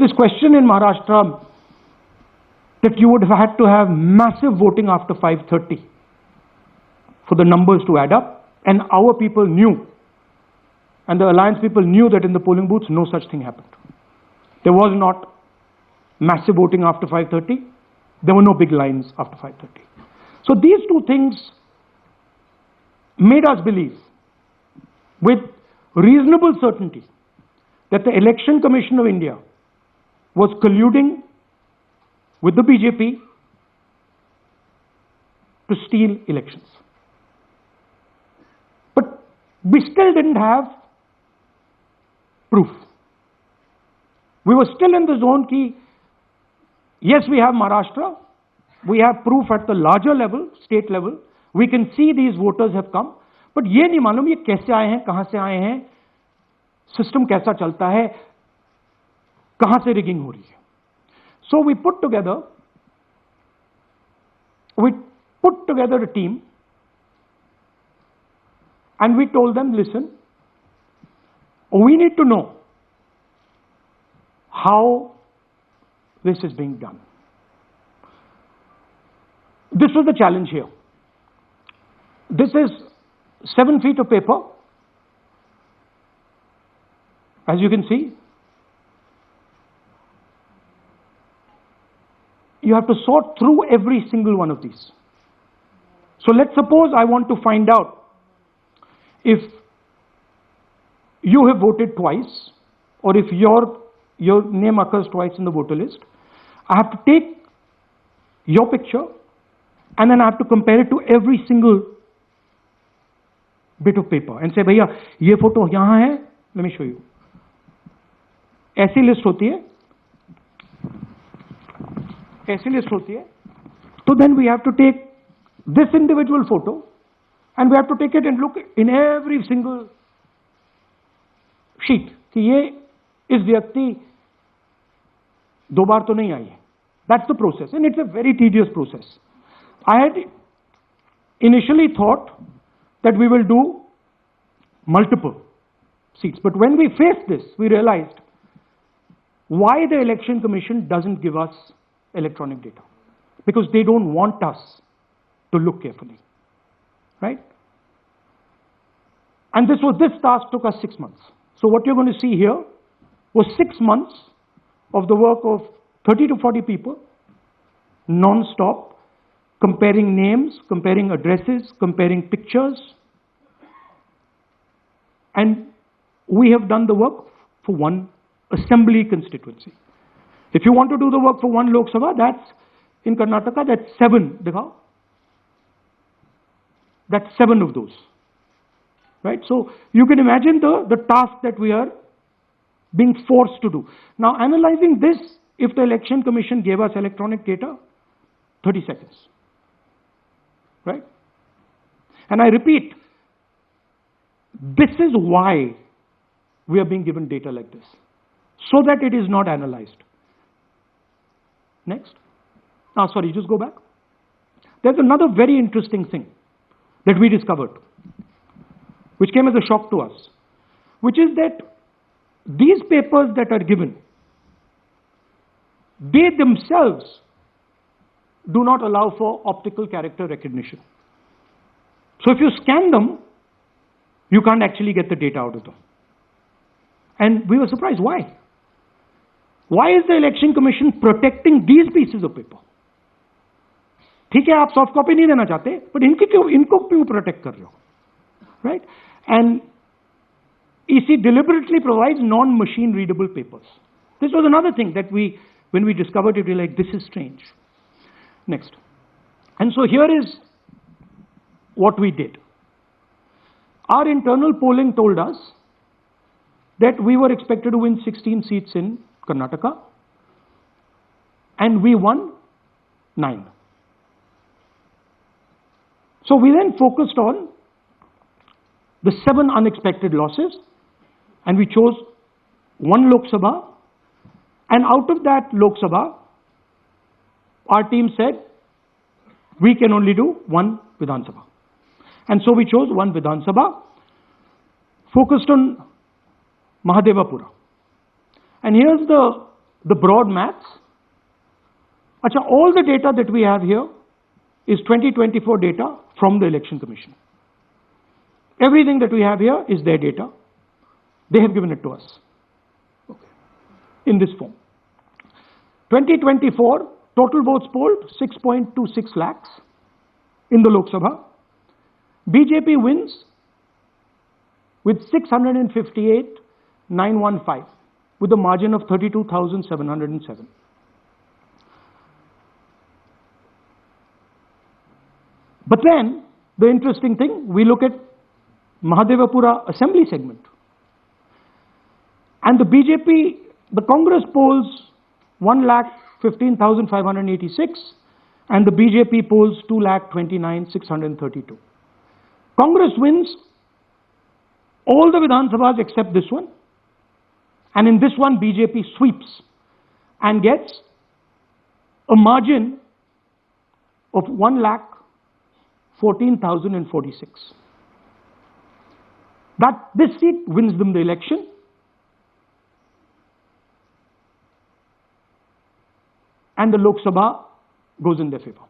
this question in Maharashtra that you would have had to have massive voting after 5:30 for the numbers to add up, and our people knew, and the alliance people knew that in the polling booths no such thing happened. There was not massive voting after 5:30. There were no big lines after 5:30. So these two things made us believe with reasonable certainty that the Election Commission of India was colluding with the BJP to steal elections. But we still didn't have proof. We were still in the zone ki, yes, we have Maharashtra, we have proof at the larger level, state level, we can see these voters have come, but ये नहीं मालूम ये कैसे आए हैं, कहां से आए हैं, सिस्टम कैसा चलता है, कहां से रिगिंग हो रही है. So we put together a team and we told them, listen, we need to know how this is being done. This was the challenge here. This is 7 feet of paper, as you can see. You have to sort through every single one of these. So let's suppose I want to find out if you have voted twice, or if your name occurs twice in the voter list. I have to take your picture and then I have to compare it to every single bit of paper and say, भैया ये photo यहाँ है, let me show you. ऐसी list होती है, ऐसी list होती है. So then we have to take this individual photo and we have to take it and look in every single sheet कि ये इस व्यक्ति दो बार तो नहीं आई है. That's the process, and it's a very tedious process. I had initially thought that we will do multiple seats, but when we faced this, we realized why the Election Commission doesn't give us electronic data, because they don't want us to look carefully, right? And this task took us 6 months. So what you're going to see here was 6 months of the work of 30 to 40 people, non-stop, comparing names, comparing addresses, comparing pictures. And we have done the work for one assembly constituency. If you want to do the work for one Lok Sabha, that's in Karnataka, that's 7. Dikhao. That's 7 of those. Right? So you can imagine the task that we are being forced to do. Now, analyzing this, if the Election Commission gave us electronic data, 30 seconds. Right? And I repeat, this is why we are being given data like this, so that it is not analyzed. Next. Sorry, just go back. There's another very interesting thing that we discovered, which came as a shock to us, which is that these papers that are given, they themselves do not allow for optical character recognition. So if you scan them, you can't actually get the data out of them. And we were surprised. Why? Why is the Election Commission protecting these pieces of paper? ठीक है, आप soft copy नहीं देना चाहते, but इनको क्यों protect कर रहे हो? Right? And EC deliberately provides non-machine readable papers. This was another thing that when we discovered it, we were like, this is strange. Next. And so here is what we did. Our internal polling told us that we were expected to win 16 seats in Karnataka, and we won 9. So we then focused on the 7 unexpected losses, and we chose 1 Lok Sabha, and out of that Lok Sabha, our team said, we can only do 1 Vidhan Sabha. And so we chose 1 Vidhan Sabha, focused on Mahadevapura. And here's the broad maths. Acha, all the data that we have here is 2024 data from the Election Commission. Everything that we have here is their data. They have given it to us, okay, in this form. 2024, total votes polled 6.26 lakhs in the Lok Sabha. BJP wins with 658,915 with a margin of 32,707. But then, the interesting thing, we look at Mahadevapura Assembly segment. And the BJP, the Congress polls 1,15,586 and the BJP polls 2,29,632. Congress wins all the Vidhan Sabhas except this one. And in this one, BJP sweeps and gets a margin of 1,14,046. This seat wins them the election. And the Lok Sabha goes in their favor.